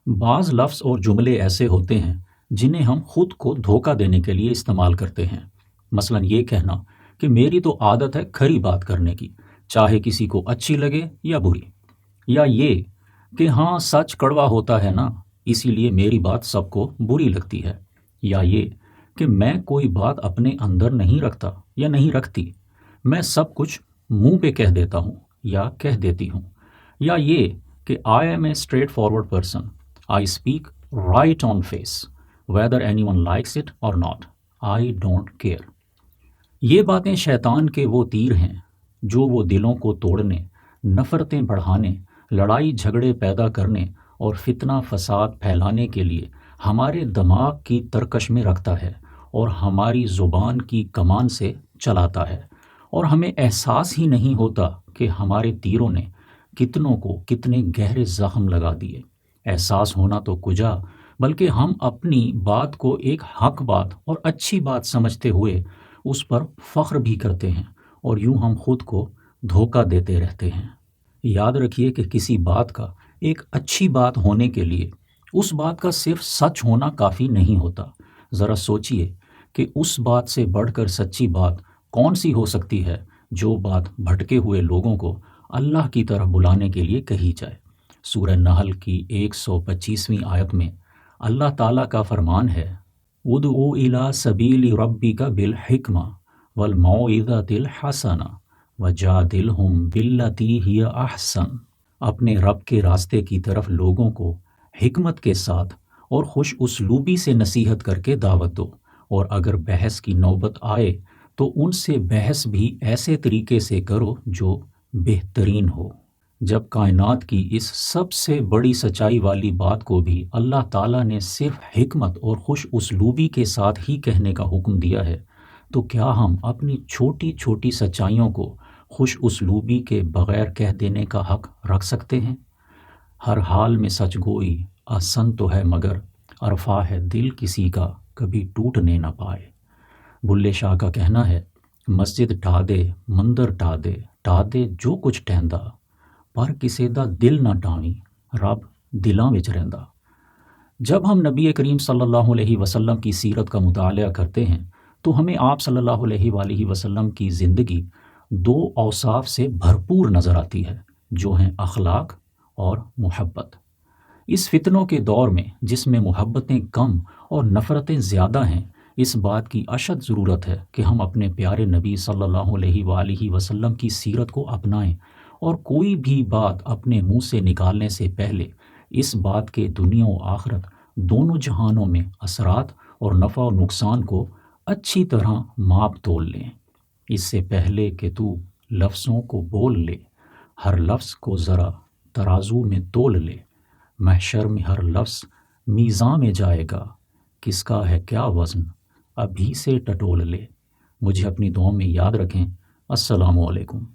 بعض लफ्ज़ और जुमले ऐसे होते हैं जिन्हें हम खुद को धोखा देने के लिए इस्तेमाल करते हैं। मसलन ये कहना कि मेरी तो आदत है खरी बात करने की, चाहे किसी को अच्छी लगे या बुरी। या ये कि हाँ, सच कड़वा होता है ना, इसीलिए मेरी बात सबको बुरी लगती है। या ये कि मैं कोई बात अपने अंदर नहीं रखता या नहीं रखती, मैं सब कुछ मुंह पे कह देता हूँ या कह देती हूँ। या ये कि I am a straightforward person, I speak right on face, whether anyone likes it और नॉट, आई डोंट केयर। ये बातें शैतान के वो तीर हैं जो वो दिलों को तोड़ने, नफ़रतें बढ़ाने, लड़ाई झगड़े पैदा करने और फितना फसाद फैलाने के लिए हमारे दिमाग की तरकश में रखता है और हमारी ज़ुबान की कमान से चलाता है, और हमें एहसास ही नहीं होता कि हमारे तीरों ने कितनों को कितने गहरे ज़ख्म लगा दिए। एहसास होना तो कुजा, बल्कि हम अपनी बात को एक हक बात और अच्छी बात समझते हुए उस पर फ़ख्र भी करते हैं, और यूं हम खुद को धोखा देते रहते हैं। याद रखिए कि किसी बात का एक अच्छी बात होने के लिए उस बात का सिर्फ सच होना काफ़ी नहीं होता। ज़रा सोचिए कि उस बात से बढ़कर सच्ची बात कौन सी हो सकती है, जो बात भटके हुए लोगों को अल्लाह की तरफ बुलाने के लिए कही जाए। सूरह नहल की 125वीं आयत में अल्लाह ताला का फरमान है, उदउ इला सबीली रब्बिका बिल हिकमा वल मौइज़तिल हसना वजादिलहुम बिल्लती हिया अहसन। अपने रब के रास्ते की तरफ लोगों को हिकमत के साथ और खुश उसलूबी से नसीहत करके दावत दो, और अगर बहस की नौबत आए तो उनसे बहस भी ऐसे तरीके से करो जो बेहतरीन हो। जब कायनात की इस सबसे बड़ी सच्चाई वाली बात को भी अल्लाह ताला ने सिर्फ हिकमत और खुश उसलूबी के साथ ही कहने का हुक्म दिया है, तो क्या हम अपनी छोटी छोटी सच्चाइयों को खुश उसलूबी के बगैर कह देने का हक रख सकते हैं? हर हाल में सच गोई आसन तो है, मगर अरफा है दिल किसी का कभी टूटने न पाए। बुल्ले शाह का कहना है, मस्जिद ढा दे मंदिर ढा दे जो कुछ टहंदा, पर किसी दा दिल ना ढावी, रब दिलां विच रहिंदा। जब हम नबी करीम सल्लल्लाहु अलैहि वसल्लम की सीरत का मुताला करते हैं तो हमें आप सल्लल्लाहु अलैहि वसल्लम की ज़िंदगी दो औसाफ से भरपूर नज़र आती है, जो हैं अखलाक और मोहब्बत। इस फितनों के दौर में जिसमें मोहब्बतें कम और नफ़रतें ज़्यादा हैं, इस बात की अशद ज़रूरत है कि हम अपने प्यारे नबी सल्लल्लाहु अलैहि वसल्लम की सीरत को अपनाएं, और कोई भी बात अपने मुंह से निकालने से पहले इस बात के दुनिया और आखिरत दोनों जहानों में असरात और नफ़ा और नुकसान को अच्छी तरह माप तोल लें। इससे पहले कि तू लफ्ज़ों को बोल ले, हर लफ्ज़ को ज़रा तराजू में तोल ले। महशर में हर लफ्ज़ मीज़ान में जाएगा, किसका है क्या वज़न अभी से टटोल ले। मुझे अपनी दुआ में याद रखें। अस्सलामु अलैकुम।